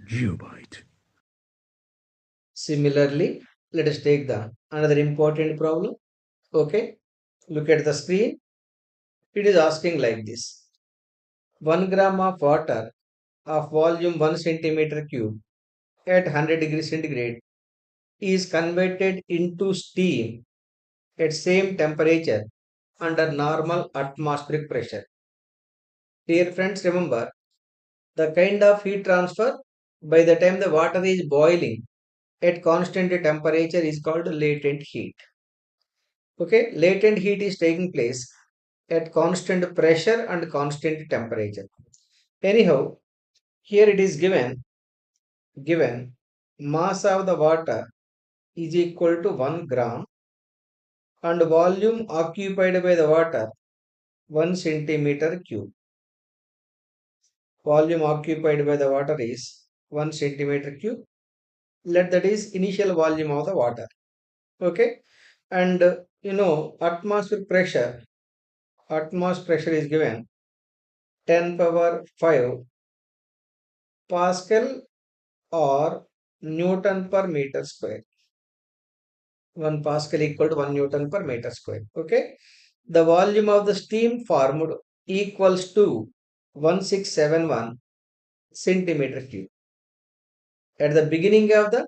geobyte. Similarly, let us take the another important problem. Okay, look at the screen. It is asking like this: 1 gram of water of volume 1 centimeter cube at 100 degrees centigrade is converted into steam at same temperature under normal atmospheric pressure. Dear friends, remember the kind of heat transfer by the time the water is boiling at constant temperature is called latent heat. Okay, latent heat is taking place at constant pressure and constant temperature. Anyhow, here it is given mass of the water is equal to 1 gram and volume occupied by the water 1 centimeter cube. Volume occupied by the water is 1 centimeter cube. Let that is initial volume of the water. Okay, and atmospheric pressure is given 10 power 5 Pascal or Newton per meter square. 1 Pascal equal to 1 Newton per meter square. Okay. The volume of the steam formed equals to 1671 centimeter cube. At the beginning of the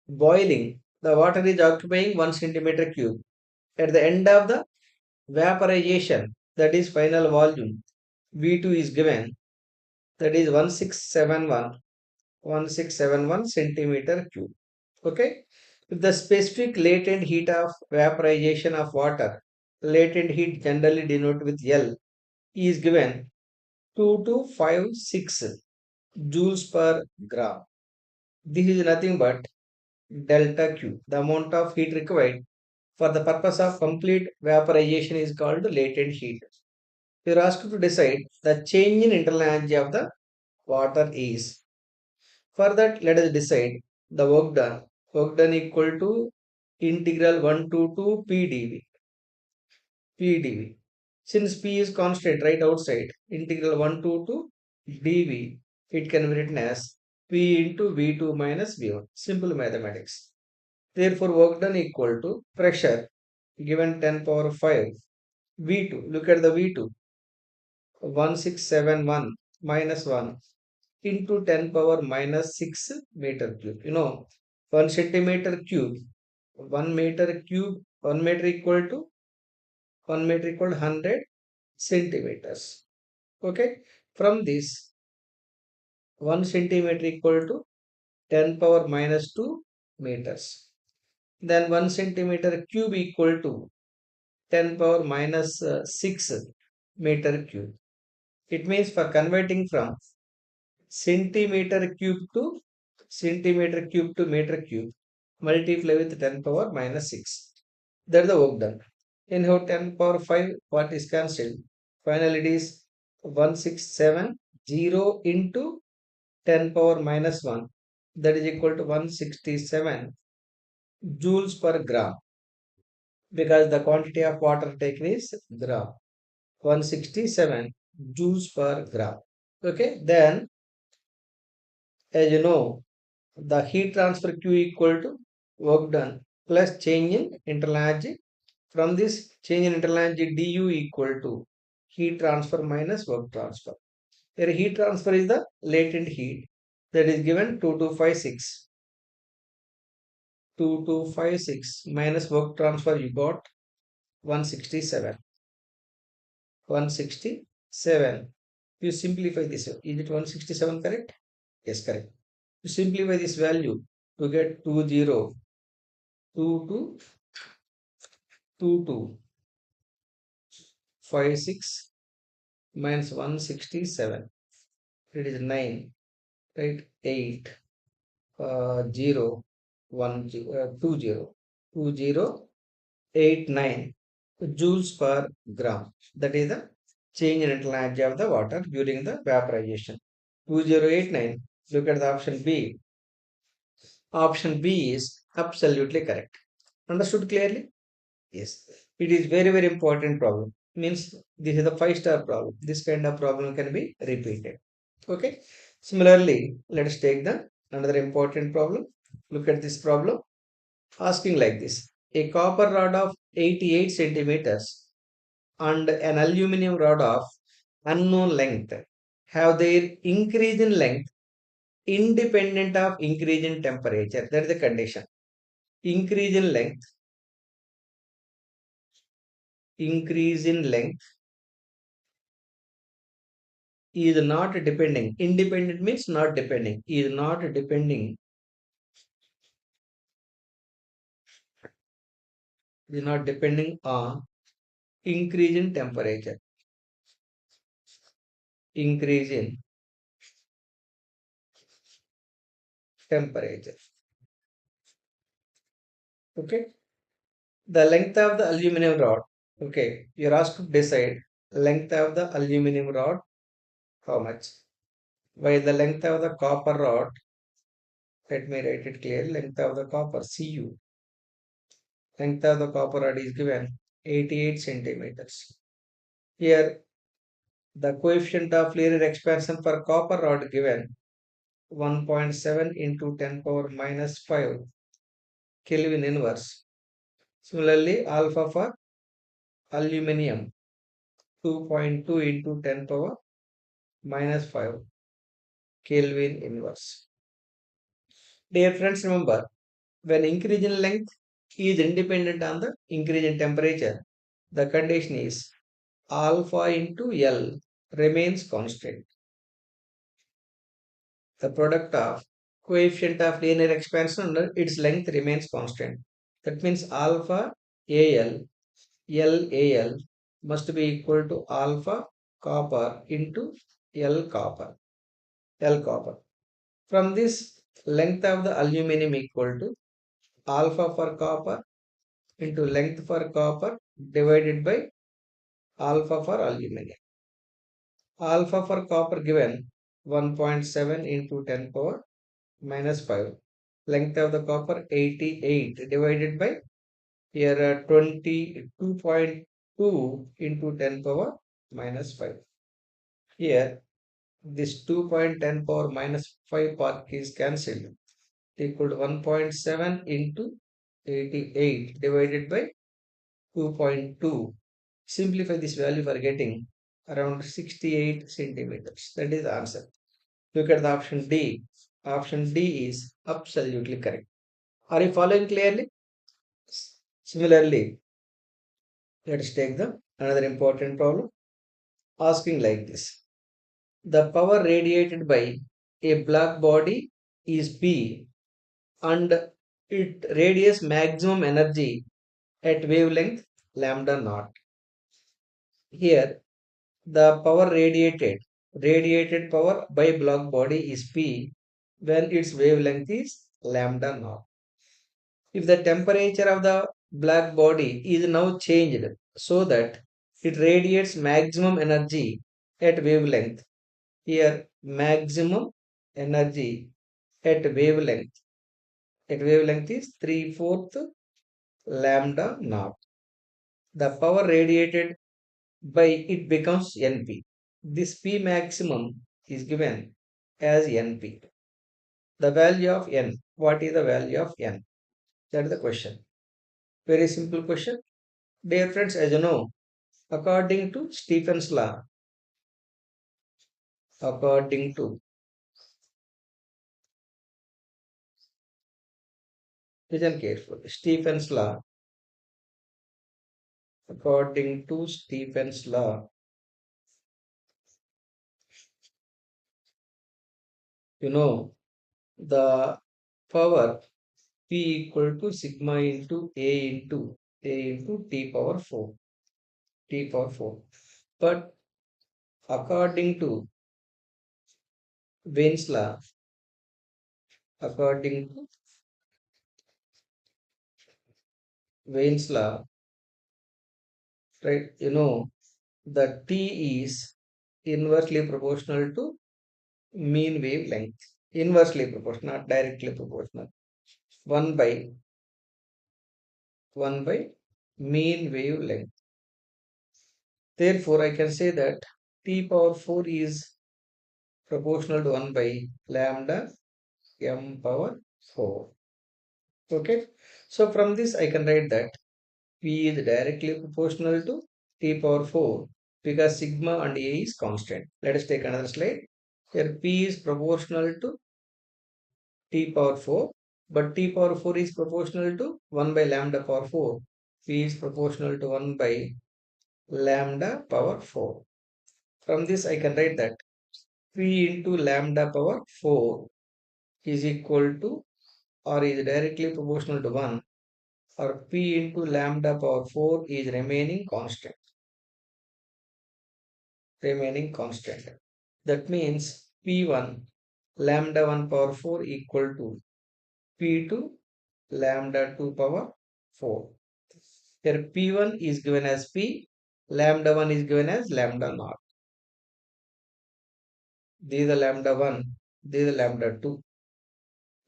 boiling, the water is occupying 1 centimeter cube. At the end of the vaporization, that is final volume, V2 is given, that is 1671 centimeter cube. Okay. If the specific latent heat of vaporization of water, latent heat generally denoted with L, is given 2256 joules per gram. This is nothing but delta Q. The amount of heat required for the purpose of complete vaporization is called latent heat. You are asked to decide the change in internal energy of the water is. For that, let us decide the work done. Work done equal to integral 1 to 2 PdV. Since P is constant right outside, integral 1 to 2 dV, it can be written as P into V2 minus V1. Simple mathematics. Therefore, work done equal to pressure given 10 power 5 V2. Look at the V2, 1671 minus 1 into 10 power minus 6 meter cube. 1 centimeter cube, 1 meter cube, 1 meter equal to 1 meter equal to 100 centimeters. Okay. From this, 1 centimeter equal to 10 power minus 2 meters. Then 1 centimeter cube equal to 10 power minus 6 meter cube. It means for converting from centimeter cube to meter cube, multiply with 10 power minus 6. That's the work done. Anyhow, 10 power 5, what is cancelled? Finally, it is 1670 into 10 power minus 1. That is equal to 167 joules per gram because the quantity of water taken is gram. 167 joules per gram. Okay, then as you know, the heat transfer Q equal to work done plus change in internal energy. From this change in internal energy du equal to heat transfer minus work transfer. Here heat transfer is the latent heat that is given 2256 minus work transfer you got 167. 167. You simplify this. Is it 167 correct? Yes, correct. You simplify this value to get 2256 minus 167. It is 9, right? 8, 0, 1, 2089 joules per gram. That is the change in internal energy of the water during the vaporization. 2089. Look at the option B. Option B is absolutely correct. Understood clearly? Yes. It is very, very important problem. Means this is the 5-star problem. This kind of problem can be repeated. Okay. Similarly, let us take the another important problem. Look at this problem. Asking like this. A copper rod of 88 centimeters and an aluminum rod of unknown length have their increase in length independent of increase in temperature. That is the condition. Increase in length, increase in length is not depending. Independent means not depending. Is not depending. Is not depending on increase in temperature. Increase in temperature. Okay. The length of the aluminum rod. Okay. You're asked to decide length of the aluminum rod. How much? While the length of the copper rod. Let me write it clearly. Length of the copper Cu. Length of the copper rod is given 88 centimeters. Here the coefficient of linear expansion for copper rod given 1.7 into 10 power minus 5 Kelvin inverse. Similarly, alpha for aluminium 2.2 into 10 power minus 5 Kelvin inverse. Dear friends, remember when increase in length is independent on the increase in temperature, the condition is alpha into L remains constant. The product of coefficient of linear expansion and its length remains constant. That means alpha AL, LAL must be equal to alpha copper into L copper, L copper. From this, length of the aluminum equal to alpha for copper into length for copper divided by alpha for aluminum. Alpha for copper given 1.7 into 10 power minus 5. Length of the copper 88 divided by here 22.2 into 10 power minus 5. Here this 2.10 power minus 5 part is cancelled, equal to 1.7 into 88 divided by 2.2. Simplify this value for getting around 68 centimeters. That is the answer. Look at the option D. Option D is absolutely correct. Are you following clearly? Similarly, let us take the another important problem. Asking like this. The power radiated by a black body is P and it radiates maximum energy at wavelength lambda naught. Here the power radiated power by black body is P when its wavelength is lambda naught. If the temperature of the black body is now changed so that it radiates maximum energy at wavelength, here maximum energy at wavelength is 3/4 lambda naught. The power radiated by it becomes Np. This P maximum is given as Np. The value of N. What is the value of N? That is the question. Very simple question. Dear friends, as you know, according to Stephen's law, according to, listen carefully, Stephen's law, according to Stephen's law, you know, the power P equal to sigma into T power 4, T power 4. But according to Wayne's law, according to Wayne's law, right, the T is inversely proportional to mean wavelength. Inversely proportional, not directly proportional. 1 by 1 by mean wavelength. Therefore, I can say that T power 4 is proportional to 1 by lambda m power 4. Okay. So from this I can write that P is directly proportional to T power 4 because sigma and A is constant. Let us take another slide. Here P is proportional to T power 4, but T power 4 is proportional to 1 by lambda power 4. P is proportional to 1 by lambda power 4. From this I can write that P into lambda power 4 is equal to or is directly proportional to 1, or P into lambda power 4 is remaining constant. That means P1 lambda 1 power 4 equal to P2 lambda 2 power 4. Here P1 is given as P, lambda 1 is given as lambda naught. This is the lambda 1, this is the lambda 2.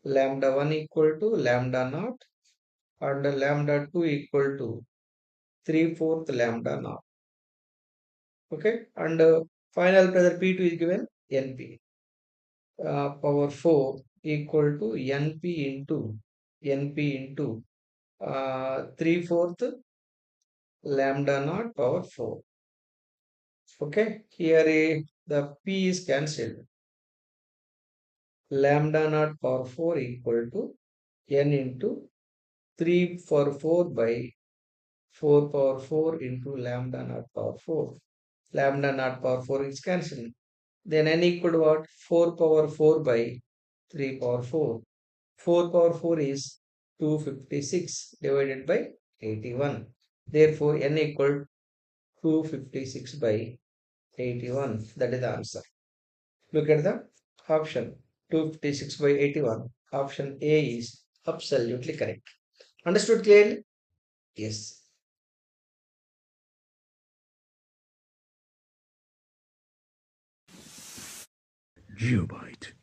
Lambda 1 equal to lambda naught and lambda 2 equal to 3/4 lambda naught. Okay, and final pressure P2 is given NP power 4 equal to NP into 3/4 lambda naught power 4. Okay, here the P is cancelled. Lambda naught power 4 equal to N into 3 for 4 by 4 power 4 into lambda naught power 4. Lambda naught power 4 is cancelled. Then N equal to what? 4 power 4 by 3 power 4. 4 power 4 is 256 divided by 81. Therefore, N equal 256 by 81. That is the answer. Look at the option 256 by 81. Option A is absolutely correct. Understood clearly? Yes. Geobyte.